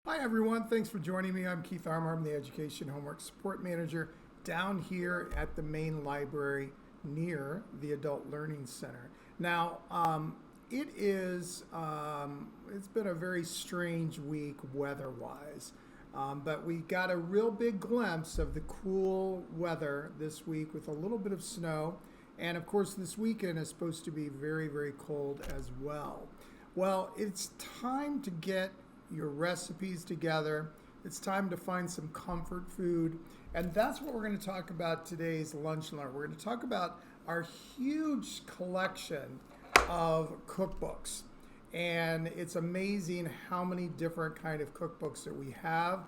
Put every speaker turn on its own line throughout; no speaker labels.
Hi everyone, thanks for joining me. I'm Keith Armour. I'm the Education Homework Support Manager down here at the main library near the Adult Learning Center. Now, it's been a very strange week weather-wise, but we got a real big glimpse of the cool weather this week with a little bit of snow. And of course, this weekend is supposed to be very, very cold as well. Well, it's time to get your recipes together. It's time to find some comfort food. And that's what we're going to talk about today's Lunch and Learn. We're going to talk about our huge collection of cookbooks. And it's amazing how many different kind of cookbooks that we have.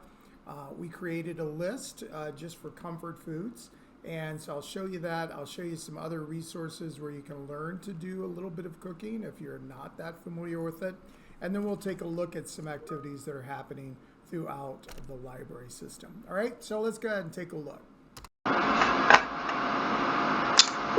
We created a list just for comfort foods. And so I'll show you that. I'll show you some other resources where you can learn to do a little bit of cooking if you're not that familiar with it. And then we'll take a look at some activities that are happening throughout the library system. All right, so let's go ahead and take a look.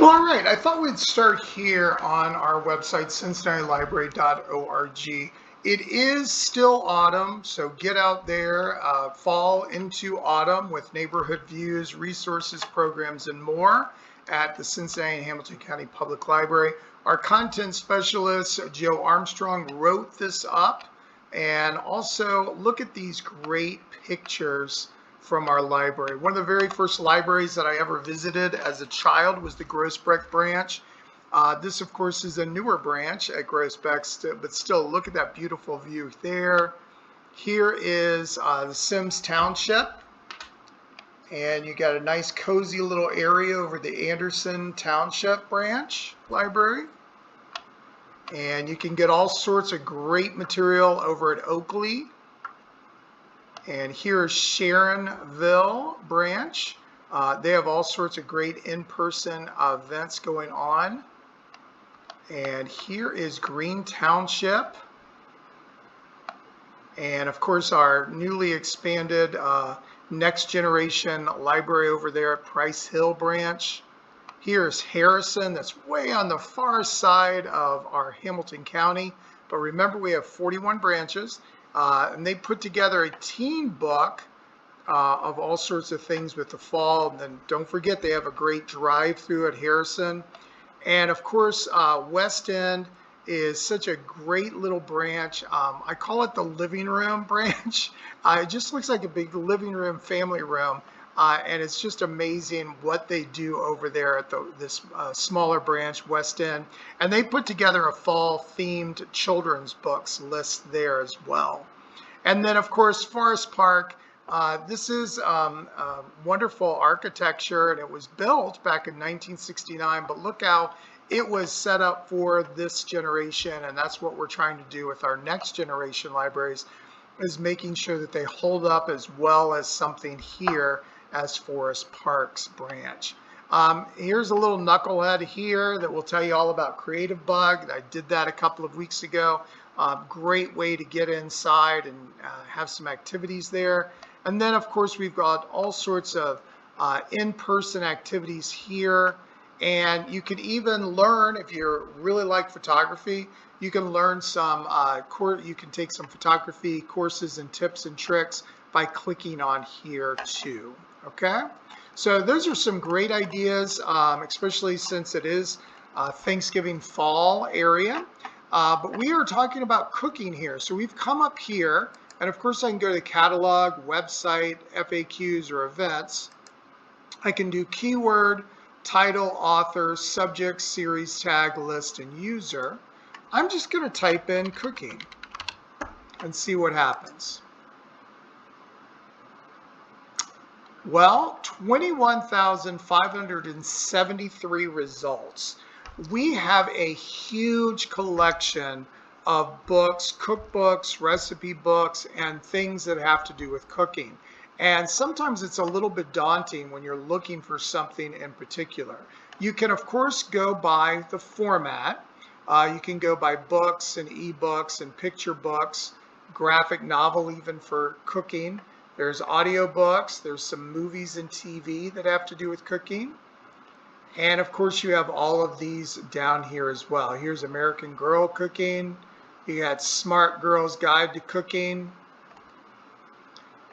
Well, all right, I thought we'd start here on our website, cincinnatilibrary.org. It is still autumn, so get out there, fall into autumn with neighborhood views, resources, programs, and more at the Cincinnati and Hamilton County Public Library. Our content specialist, Joe Armstrong, wrote this up. And also look at these great pictures from our library. One of the very first libraries that I ever visited as a child was the Groesbeck branch. This, of course, is a newer branch at Groesbeck, but still look at that beautiful view there. Here is the Sims Township. And you got a nice cozy little area over the Anderson Township branch library. And you can get all sorts of great material over at Oakley. And here is Sharonville branch. They have all sorts of great in-person events going on. And here is Green Township. And of course our newly expanded Next Generation Library over there at Price Hill branch. Here's Harrison, that's way on the far side of our Hamilton County. But remember, we have 41 branches, and they put together a teen book of all sorts of things with the fall. And then don't forget, they have a great drive-through at Harrison. And of course, West End is such a great little branch. I call it the living room branch. It just looks like a big living room, family room. And it's just amazing what they do over there at this smaller branch, West End. And they put together a fall-themed children's books list there as well. And then, of course, Forest Park. This is wonderful architecture, and it was built back in 1969. But look how it was set up for this generation, and that's what we're trying to do with our next generation libraries, is making sure that they hold up as well as something here as Forest Park's branch. Here's a little knucklehead here that will tell you all about Creative Bug. I did that a couple of weeks ago. Great way to get inside and have some activities there. And then, of course, we've got all sorts of in-person activities here. And you can even learn, if you really like photography, you can learn you can take some photography courses and tips and tricks by clicking on here too. Okay, so those are some great ideas, especially since it is Thanksgiving fall area. But we are talking about cooking here. So we've come up here, and of course I can go to the catalog, website, FAQs, or events. I can do keyword, title, author, subject, series, tag, list, and user. I'm just going to type in cooking and see what happens. Well, 21,573 results. We have a huge collection of books, cookbooks, recipe books, and things that have to do with cooking. And sometimes it's a little bit daunting when you're looking for something in particular. You can, of course, go by the format. You can go by books and ebooks and picture books, graphic novel even for cooking. There's audiobooks, there's some movies and TV that have to do with cooking. And of course you have all of these down here as well. Here's American Girl Cooking. You got Smart Girl's Guide to Cooking.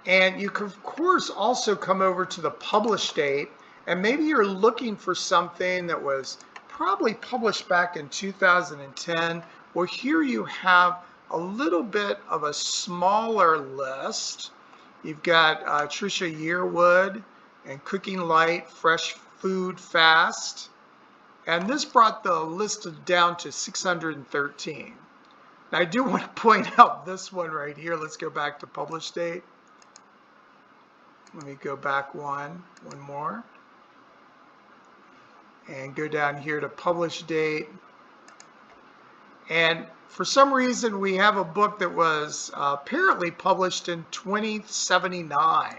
And you can, of course, also come over to the publish date, and maybe you're looking for something that was probably published back in 2010. Well, here you have a little bit of a smaller list. You've got Trisha Yearwood and Cooking Light, Fresh Food Fast. And this brought the list down to 613. Now, I do want to point out this one right here. Let's go back to publish date. Let me go back one more. And go down here to publish date. And for some reason, we have a book that was apparently published in 2079.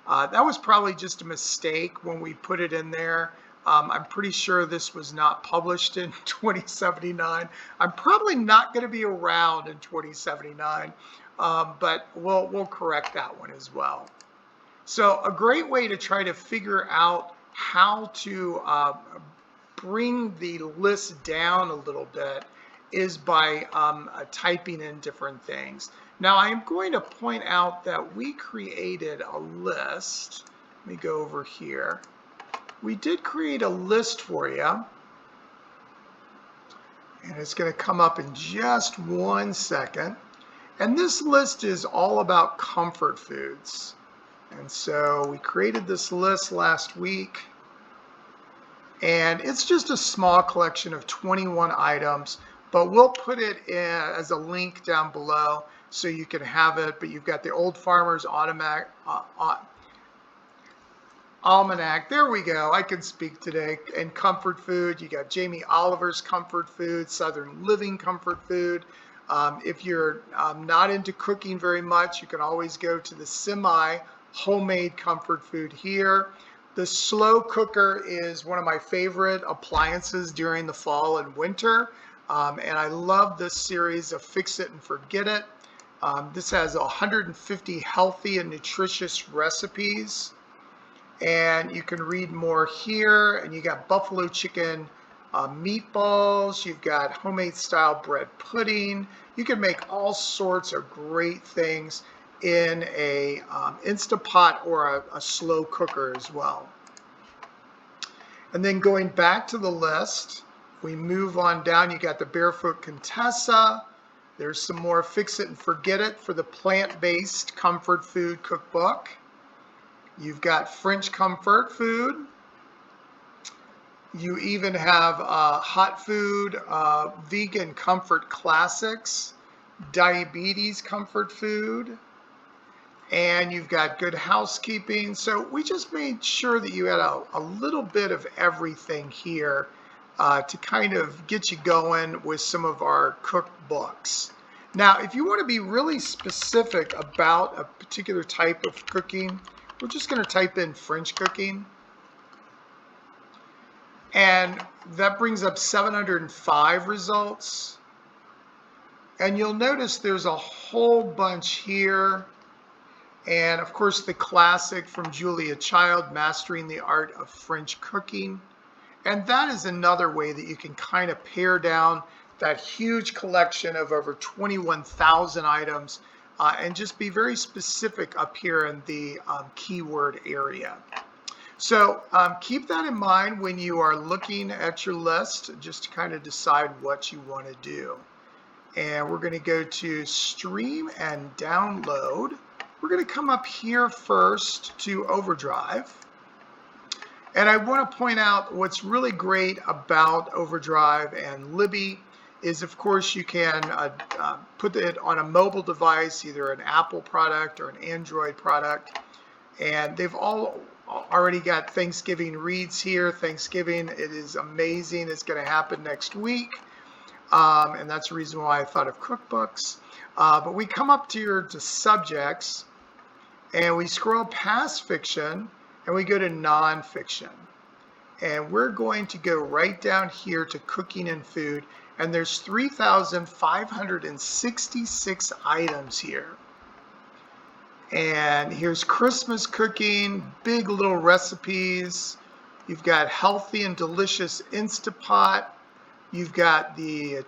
That was probably just a mistake when we put it in there. I'm pretty sure this was not published in 2079. I'm probably not going to be around in 2079, but we'll correct that one as well. So a great way to try to figure out how to bring the list down a little bit is by typing in different things. Now I'm going to point out that we created a list. Let me go over here. We did create a list for you, and it's going to come up in just 1 second. And this list is all about comfort foods. And so we created this list last week, and it's just a small collection of 21 items, but we'll put it in as a link down below so you can have it. But you've got the Old Farmer's Almanac, there we go, I can speak today, and comfort food. You got Jamie Oliver's comfort food, Southern Living comfort food. If you're not into cooking very much, you can always go to the Semi homemade comfort food here. The slow cooker is one of my favorite appliances during the fall and winter, and I love this series of Fix It and Forget It. This has 150 healthy and nutritious recipes. And you can read more here. And you got buffalo chicken meatballs. You've got homemade style bread pudding. You can make all sorts of great things in a Instapot or a slow cooker as well. And then going back to the list, we move on down. You got the Barefoot Contessa. There's some more Fix It and Forget It for the plant-based comfort food cookbook. You've got French comfort food. You even have hot food, vegan comfort classics, diabetes comfort food, and you've got Good Housekeeping. So we just made sure that you had a little bit of everything here to kind of get you going with some of our cookbooks. Now, if you want to be really specific about a particular type of cooking, we're just going to type in French cooking. And that brings up 705 results. And you'll notice there's a whole bunch here. And of course, the classic from Julia Child, Mastering the Art of French Cooking. And that is another way that you can kind of pare down that huge collection of over 21,000 items and just be very specific up here in the keyword area. So keep that in mind when you are looking at your list, just to kind of decide what you want to do. And we're going to go to Stream and Download. We're going to come up here first to Overdrive. And I want to point out what's really great about Overdrive and Libby is, of course, you can put it on a mobile device, either an Apple product or an Android product. And they've all already got Thanksgiving reads here. Thanksgiving, it is amazing. It's going to happen next week. And that's the reason why I thought of cookbooks. But we come up to subjects, and we scroll past fiction, and we go to nonfiction. And we're going to go right down here to cooking and food. And there's 3,566 items here. And here's Christmas cooking, big little recipes. You've got healthy and delicious Instapot. You've got the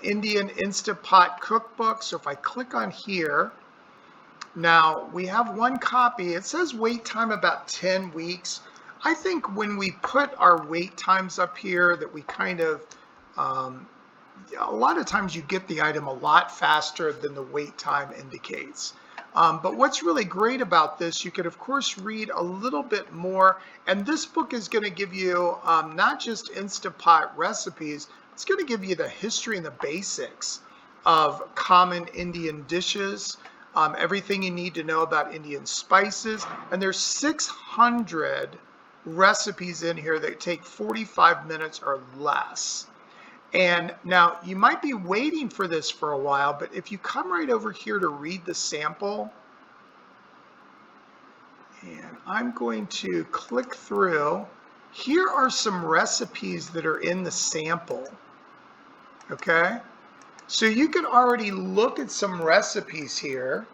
Indian Instapot cookbook. So if I click on here, Now, we have one copy. It says wait time about 10 weeks. I think when we put our wait times up here that we kind of, a lot of times you get the item a lot faster than the wait time indicates. But what's really great about this, you could of course read a little bit more, and this book is going to give you not just Instant Pot recipes, it's going to give you the history and the basics of common Indian dishes, everything you need to know about Indian spices, and there's 600 recipes in here that take 45 minutes or less. And now you might be waiting for this for a while, but if you come right over here to read the sample, and I'm going to click through, here are some recipes that are in the sample, okay? So you can already look at some recipes here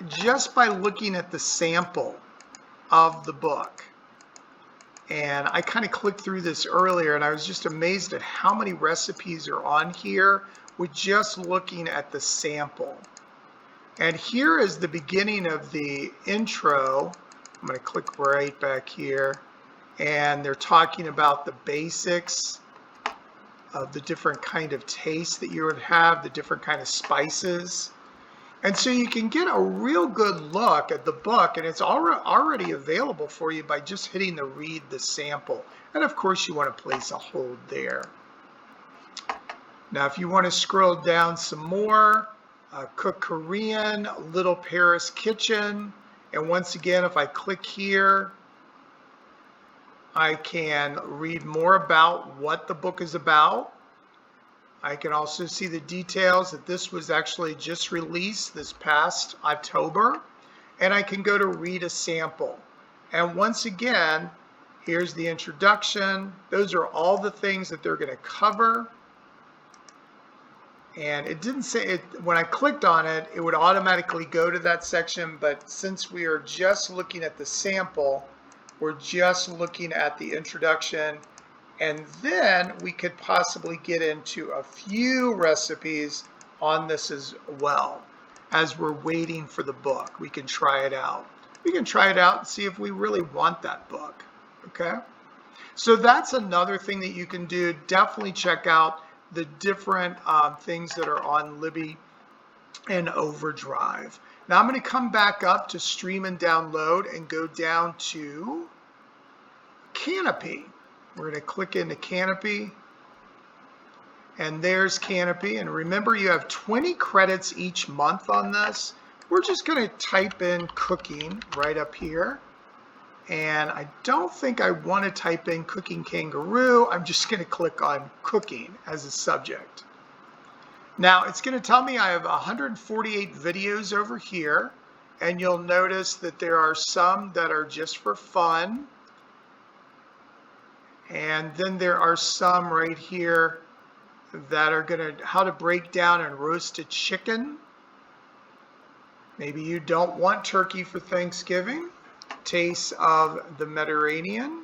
just by looking at the sample of the book. And I kind of clicked through this earlier, and I was just amazed at how many recipes are on here with just looking at the sample. And here is the beginning of the intro. I'm going to click right back here, and they're talking about the basics of the different kind of tastes that you would have, the different kind of spices. And so you can get a real good look at the book, and it's already available for you by just hitting the read the sample. And of course you want to place a hold there. Now if you want to scroll down some more, Cook Korean, Little Paris Kitchen, and once again if I click here, I can read more about what the book is about. I can also see the details that this was actually just released this past October, and I can go to read a sample. And once again, here's the introduction. Those are all the things that they're going to cover. And it didn't say it when I clicked on it, it would automatically go to that section, but since we are just looking at the sample, we're just looking at the introduction. And then we could possibly get into a few recipes on this as well. As we're waiting for the book, we can try it out. We can try it out and see if we really want that book, okay? So that's another thing that you can do. Definitely check out the different things that are on Libby and Overdrive. Now I'm going to come back up to Stream and Download and go down to Canopy. We're going to click into Canopy, and there's Canopy. And remember, you have 20 credits each month on this. We're just going to type in cooking right up here. And I don't think I want to type in cooking kangaroo. I'm just going to click on cooking as a subject. Now it's going to tell me I have 148 videos over here, and you'll notice that there are some that are just for fun. And then there are some right here that are going to how to break down and roast a chicken. Maybe you don't want turkey for Thanksgiving. Tastes of the Mediterranean.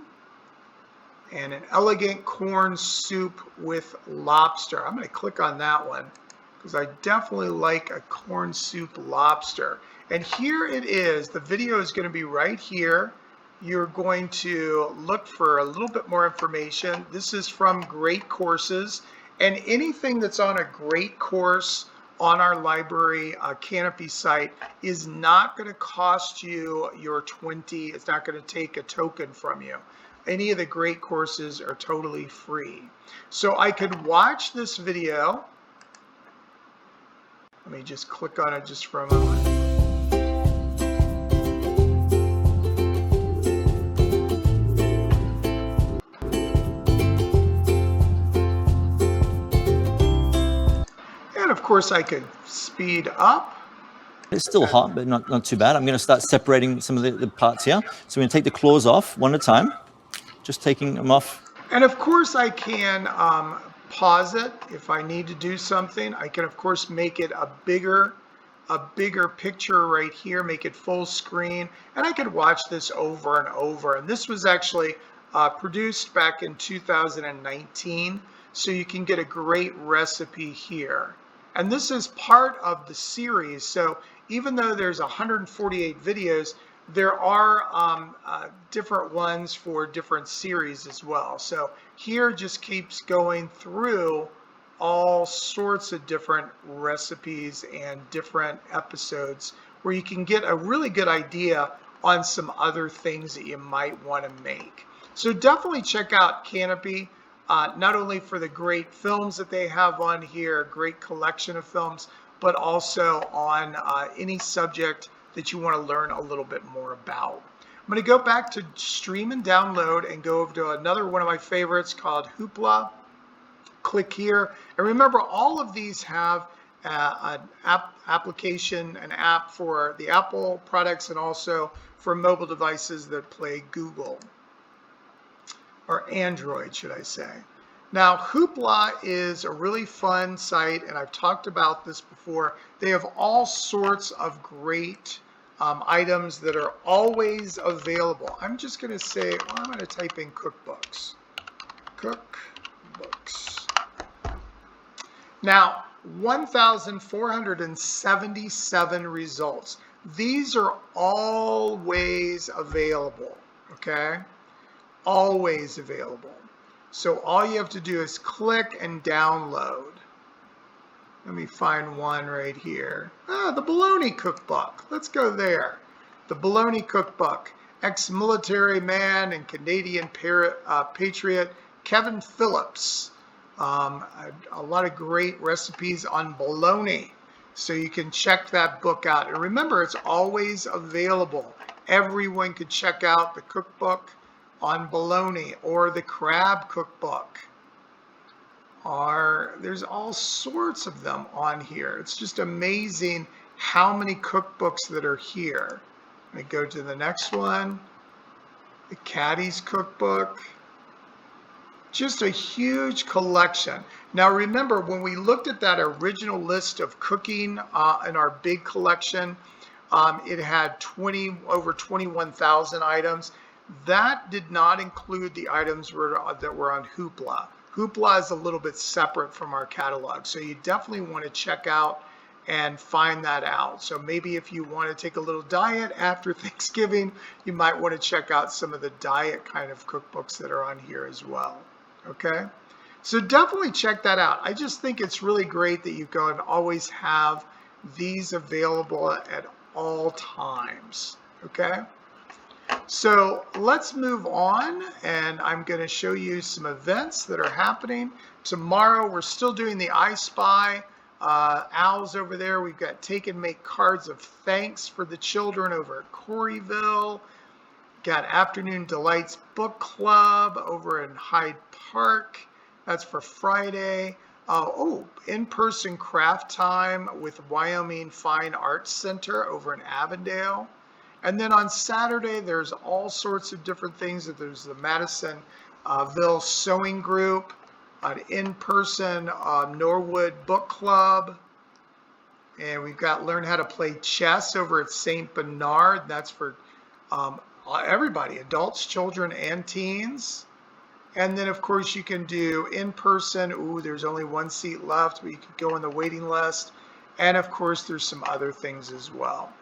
And an elegant corn soup with lobster. I'm going to click on that one because I definitely like a corn soup lobster. And here it is. The video is going to be right here. You're going to look for a little bit more information. This is from Great Courses, and anything that's on a Great Course on our library Canopy site is not going to cost you your 20. It's not going to take a token from you. Any of the Great Courses are totally free. So I could watch this video. Let me just click on it just for a moment. Of course, I could speed up.
It's still hot, but not too bad. I'm going to start separating some of the parts here. So we're going to take the claws off one at a time, just taking them off.
And of course, I can pause it if I need to do something. I can, of course, make it a bigger picture right here, make it full screen, and I could watch this over and over. And this was actually produced back in 2019, so you can get a great recipe here. And this is part of the series. So even though there's 148 videos, there are different ones for different series as well. So here just keeps going through all sorts of different recipes and different episodes where you can get a really good idea on some other things that you might want to make. So definitely check out Canopy, not only for the great films that they have on here, great collection of films, but also on any subject that you want to learn a little bit more about. I'm going to go back to stream and download and go over to another one of my favorites called Hoopla. Click here. And remember, all of these have an application, an app for the Apple products and also for mobile devices that play Google, or Android, should I say. Now, Hoopla is a really fun site, and I've talked about this before. They have all sorts of great items that are always available. I'm just going to say, well, I'm going to type in cookbooks. Cookbooks. Now, 1,477 results. These are always available, okay? Always available. So all you have to do is click and download. Let me find one right here. The Bologna Cookbook. Let's go there. The Bologna Cookbook. Ex-military man and Canadian patriot Kevin Phillips. A lot of great recipes on bologna. So you can check that book out. And remember, it's always available. Everyone could check out the cookbook on bologna or the crab cookbook. There's all sorts of them on here. It's just amazing how many cookbooks that are here. Let me go to the next one. The Caddy's Cookbook. Just a huge collection. Now remember, when we looked at that original list of cooking in our big collection, it had over 21,000 items. That did not include the items that were on Hoopla. Hoopla is a little bit separate from our catalog, so you definitely want to check out and find that out. So maybe if you want to take a little diet after Thanksgiving, you might want to check out some of the diet kind of cookbooks that are on here as well. Okay, so definitely check that out. I just think it's really great that you go and always have these available at all times. Okay, so let's move on, and I'm going to show you some events that are happening tomorrow. We're still doing the I Spy. Owls over there. We've got Take and Make Cards of Thanks for the children over at Coreyville. Got Afternoon Delights Book Club over in Hyde Park. That's for Friday. In-person craft time with Wyoming Fine Arts Center over in Avondale. And then on Saturday, there's all sorts of different things. There's the Madisonville Sewing Group, an in-person Norwood Book Club. And we've got Learn How to Play Chess over at St. Bernard. That's for everybody, adults, children, and teens. And then, of course, you can do in-person. Ooh, there's only one seat left, but you can go on the waiting list. And, of course, there's some other things as well.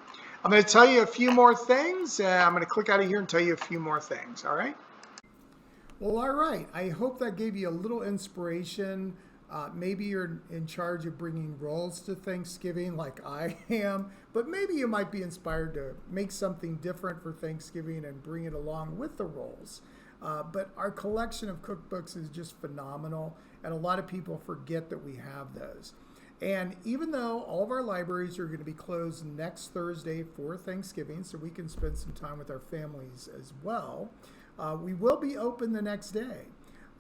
I'm going to tell you a few more things. I'm going to click out of here and tell you a few more things, all right? Well, all right. I hope that gave you a little inspiration. Maybe you're in charge of bringing rolls to Thanksgiving like I am, but maybe you might be inspired to make something different for Thanksgiving and bring it along with the rolls. But our collection of cookbooks is just phenomenal, and a lot of people forget that we have those. And even though all of our libraries are going to be closed next Thursday for Thanksgiving, so we can spend some time with our families as well, we will be open the next day.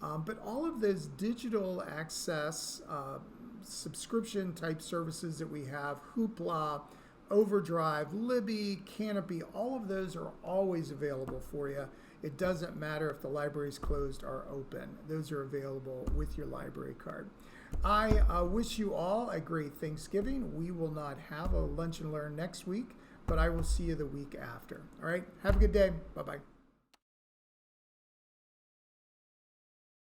But all of those digital access subscription type services that we have, Hoopla, Overdrive, Libby, Canopy, all of those are always available for you. It doesn't matter if the library's closed or open. Those are available with your library card. I wish you all a great Thanksgiving. We will not have a Lunch and Learn next week, but I will see you the week after. All right, have a good day. Bye-bye.